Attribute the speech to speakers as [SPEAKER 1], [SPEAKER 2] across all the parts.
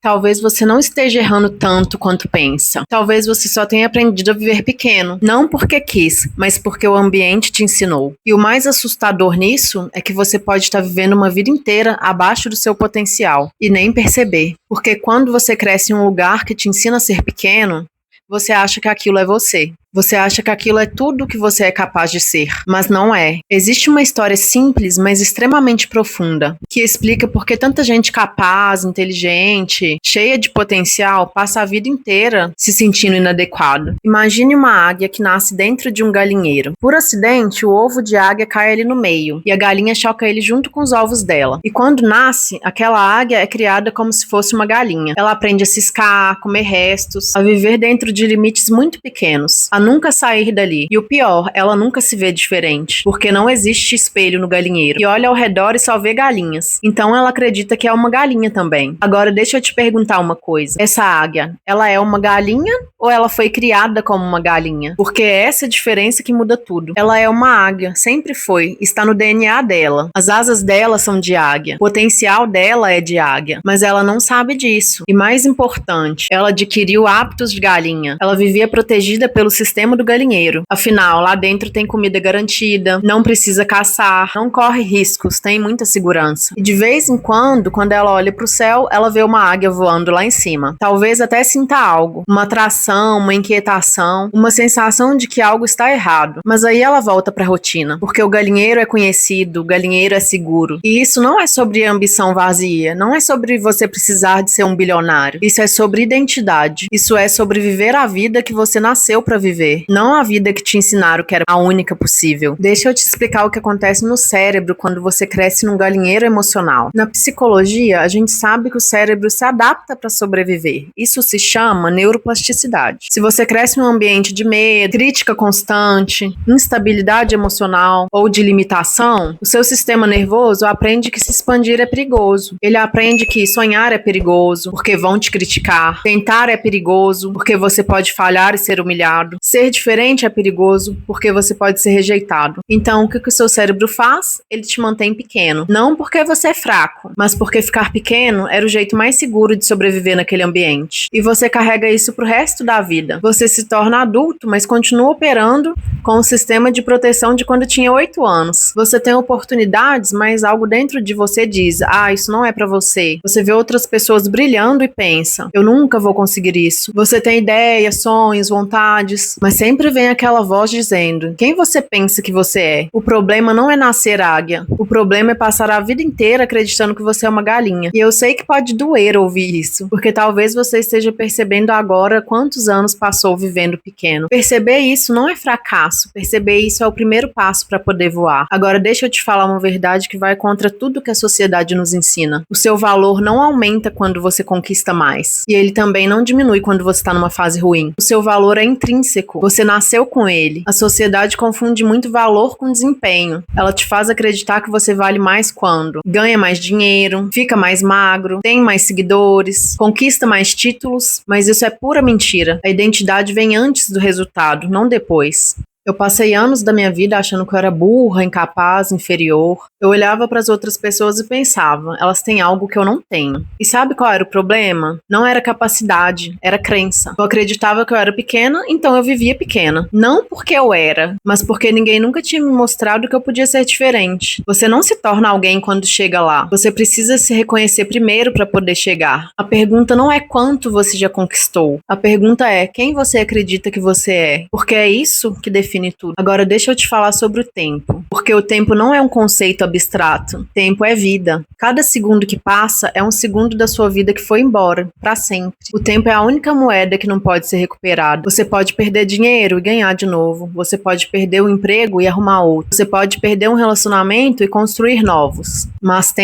[SPEAKER 1] Talvez você não esteja errando tanto quanto pensa. Talvez você só tenha aprendido a viver pequeno, não porque quis, mas porque o ambiente te ensinou. E o mais assustador nisso é que você pode estar vivendo uma vida inteira abaixo do seu potencial e nem perceber. Porque quando você cresce em um lugar que te ensina a ser pequeno, você acha que aquilo é você. Você acha que aquilo é tudo que você é capaz de ser, mas não é. Existe uma história simples, mas extremamente profunda, que explica por que tanta gente capaz, inteligente, cheia de potencial, passa a vida inteira se sentindo inadequado. Imagine uma águia que nasce dentro de um galinheiro. Por acidente, o ovo de águia cai ali no meio, e a galinha choca ele junto com os ovos dela. E quando nasce, aquela águia é criada como se fosse uma galinha. Ela aprende a ciscar, a comer restos, a viver dentro de limites muito pequenos, a nunca sair dali. E o pior, ela nunca se vê diferente, porque não existe espelho no galinheiro. E olha ao redor e só vê galinhas. Então ela acredita que é uma galinha também. Agora deixa eu te perguntar uma coisa. Essa águia, ela é uma galinha ou ela foi criada como uma galinha? Porque é essa diferença que muda tudo. Ela é uma águia, sempre foi, está no DNA dela. As asas dela são de águia. O potencial dela é de águia, mas ela não sabe disso. E mais importante, ela adquiriu hábitos de galinha. Ela vivia protegida pelo sistema do galinheiro. Afinal, lá dentro tem comida garantida, não precisa caçar, não corre riscos, tem muita segurança. E de vez em quando ela olha pro céu, ela vê uma águia voando lá em cima. Talvez até sinta algo, uma atração, uma inquietação, uma sensação de que algo está errado. Mas aí ela volta pra rotina, porque o galinheiro é conhecido, o galinheiro é seguro. E isso não é sobre ambição vazia, não é sobre você precisar de ser um bilionário. Isso é sobre identidade. Isso é sobre viver a vida que você nasceu pra viver. Não a vida que te ensinaram que era a única possível. Deixa eu te explicar o que acontece no cérebro quando você cresce num galinheiro emocional. Na psicologia, a gente sabe que o cérebro se adapta para sobreviver. Isso se chama neuroplasticidade. Se você cresce num ambiente de medo, crítica constante, instabilidade emocional ou de limitação, o seu sistema nervoso aprende que se expandir é perigoso. Ele aprende que sonhar é perigoso, porque vão te criticar. Tentar é perigoso, porque você pode falhar e ser humilhado. Ser diferente é perigoso, porque você pode ser rejeitado. Então, o que o seu cérebro faz? Ele te mantém pequeno. Não porque você é fraco, mas porque ficar pequeno era o jeito mais seguro de sobreviver naquele ambiente. E você carrega isso pro resto da vida. Você se torna adulto, mas continua operando com o sistema de proteção de quando tinha 8 anos. Você tem oportunidades, mas algo dentro de você diz: isso não é pra você. Você vê outras pessoas brilhando e pensa: eu nunca vou conseguir isso. Você tem ideias, sonhos, vontades, mas sempre vem aquela voz dizendo: quem você pensa que você é? O problema não é nascer águia. O problema é passar a vida inteira acreditando que você é uma galinha. E eu sei que pode doer ouvir isso, porque talvez você esteja percebendo agora quantos anos passou vivendo pequeno. Perceber isso não é fracasso. Perceber isso é o primeiro passo para poder voar. Agora deixa eu te falar uma verdade que vai contra tudo que a sociedade nos ensina. O seu valor não aumenta quando você conquista mais. E ele também não diminui quando você está numa fase ruim. O seu valor é intrínseco. Você nasceu com ele. A sociedade confunde muito valor com desempenho. Ela te faz acreditar que você vale mais quando ganha mais dinheiro, fica mais magro, tem mais seguidores, conquista mais títulos, mas isso é pura mentira. A identidade vem antes do resultado, não depois. Eu passei anos da minha vida achando que eu era burra, incapaz, inferior. Eu olhava para as outras pessoas e pensava: elas têm algo que eu não tenho. E sabe qual era o problema? Não era capacidade, era crença. Eu acreditava que eu era pequena, então eu vivia pequena. Não porque eu era, mas porque ninguém nunca tinha me mostrado que eu podia ser diferente. Você não se torna alguém quando chega lá. Você precisa se reconhecer primeiro para poder chegar. A pergunta não é quanto você já conquistou. A pergunta é quem você acredita que você é. Porque é isso que define tudo. Agora deixa eu te falar sobre o tempo, porque o tempo não é um conceito abstrato. Tempo é vida. Cada segundo que passa é um segundo da sua vida que foi embora, para sempre. O tempo é a única moeda que não pode ser recuperada. Você pode perder dinheiro e ganhar de novo. Você pode perder o emprego e arrumar outro. Você pode perder um relacionamento e construir novos. Mas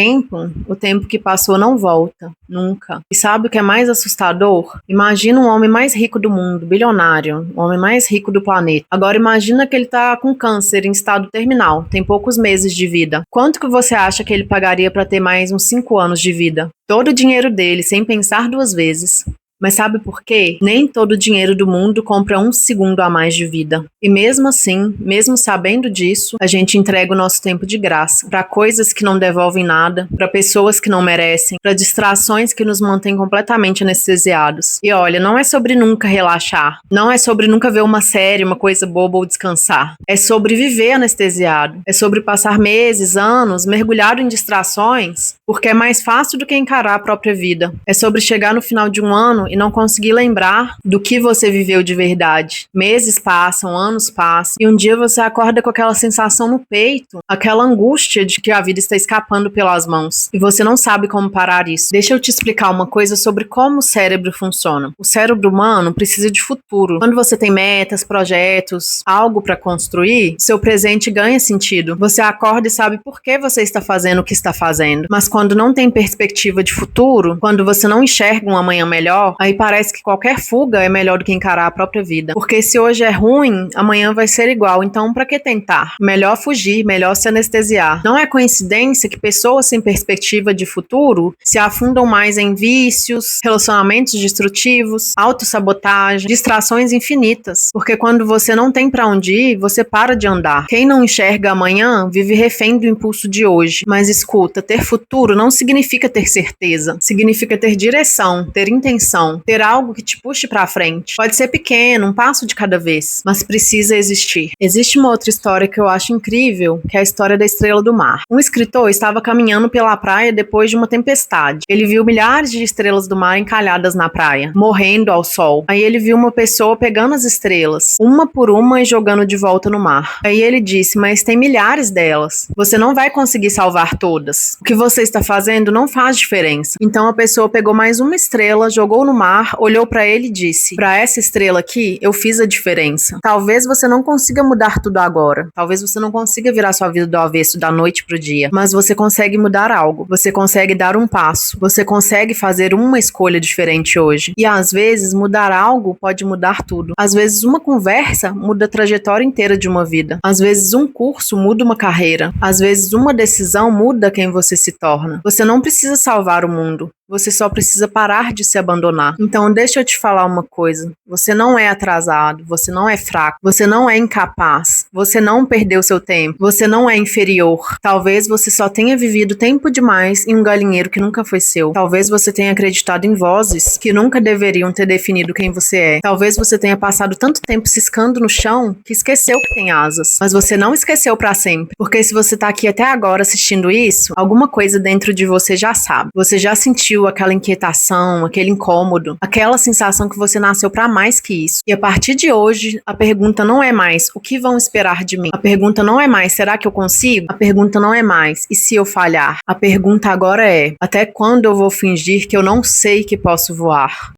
[SPEAKER 1] o tempo que passou não volta, nunca. E sabe o que é mais assustador? Imagina um homem mais rico do mundo, bilionário, o homem mais rico do planeta. Agora imagina que ele tá com câncer em estado terminal, tem poucos meses de vida. Quanto que você acha que ele pagaria para ter mais uns 5 anos de vida? Todo o dinheiro dele, sem pensar 2 vezes. Mas sabe por quê? Nem todo o dinheiro do mundo compra um segundo a mais de vida. E mesmo assim, mesmo sabendo disso, a gente entrega o nosso tempo de graça para coisas que não devolvem nada, para pessoas que não merecem, para distrações que nos mantêm completamente anestesiados. E olha, não é sobre nunca relaxar, não é sobre nunca ver uma série, uma coisa boba ou descansar. É sobre viver anestesiado, é sobre passar meses, anos mergulhado em distrações, porque é mais fácil do que encarar a própria vida. É sobre chegar no final de um ano e não conseguir lembrar do que você viveu de verdade. Meses passam, anos passam, e um dia você acorda com aquela sensação no peito, aquela angústia de que a vida está escapando pelas mãos, e você não sabe como parar isso. Deixa eu te explicar uma coisa sobre como o cérebro funciona. O cérebro humano precisa de futuro. Quando você tem metas, projetos, algo para construir, seu presente ganha sentido. Você acorda e sabe por que você está fazendo o que está fazendo. Mas quando não tem perspectiva de futuro, quando você não enxerga um amanhã melhor, aí parece que qualquer fuga é melhor do que encarar a própria vida. Porque se hoje é ruim, amanhã vai ser igual. Então, para que tentar? Melhor fugir, melhor se anestesiar. Não é coincidência que pessoas sem perspectiva de futuro se afundam mais em vícios, relacionamentos destrutivos, autossabotagem, distrações infinitas. Porque quando você não tem para onde ir, você para de andar. Quem não enxerga amanhã vive refém do impulso de hoje. Mas escuta, ter futuro não significa ter certeza. Significa ter direção, ter intenção, ter algo que te puxe para frente. Pode ser pequeno, um passo de cada vez, mas precisa existir. Existe uma outra história que eu acho incrível, que é a história da estrela do mar. Um escritor estava caminhando pela praia depois de uma tempestade. Ele viu milhares de estrelas do mar encalhadas na praia, morrendo ao sol. Aí ele viu uma pessoa pegando as estrelas, uma por uma, e jogando de volta no mar. Aí ele disse, mas tem milhares delas. Você não vai conseguir salvar todas. O que você está fazendo não faz diferença. Então a pessoa pegou mais uma estrela, jogou no mar, olhou para ele e disse, para essa estrela aqui, eu fiz a diferença. Talvez você não consiga mudar tudo agora. Talvez você não consiga virar sua vida do avesso da noite pro dia. Mas você consegue mudar algo. Você consegue dar um passo. Você consegue fazer uma escolha diferente hoje. E às vezes mudar algo pode mudar tudo. Às vezes uma conversa muda a trajetória inteira de uma vida. Às vezes um curso muda uma carreira. Às vezes uma decisão muda quem você se torna. Você não precisa salvar o mundo. Você só precisa parar de se abandonar. Então deixa eu te falar uma coisa. Você não é atrasado, você não é fraco, você não é incapaz, você não perdeu seu tempo, você não é inferior. Talvez você só tenha vivido tempo demais em um galinheiro que nunca foi seu. Talvez você tenha acreditado em vozes que nunca deveriam ter definido quem você é. Talvez você tenha passado tanto tempo ciscando no chão que esqueceu que tem asas. Mas você não esqueceu pra sempre. Porque se você tá aqui até agora assistindo isso, alguma coisa dentro de você já sabe. Você já sentiu aquela inquietação, aquele incômodo, aquela sensação que você nasceu pra mais que isso. E a partir de hoje, a pergunta não é mais o que vão esperar de mim? A pergunta não é mais será que eu consigo? A pergunta não é mais e se eu falhar? A pergunta agora é até quando eu vou fingir que eu não sei que posso voar?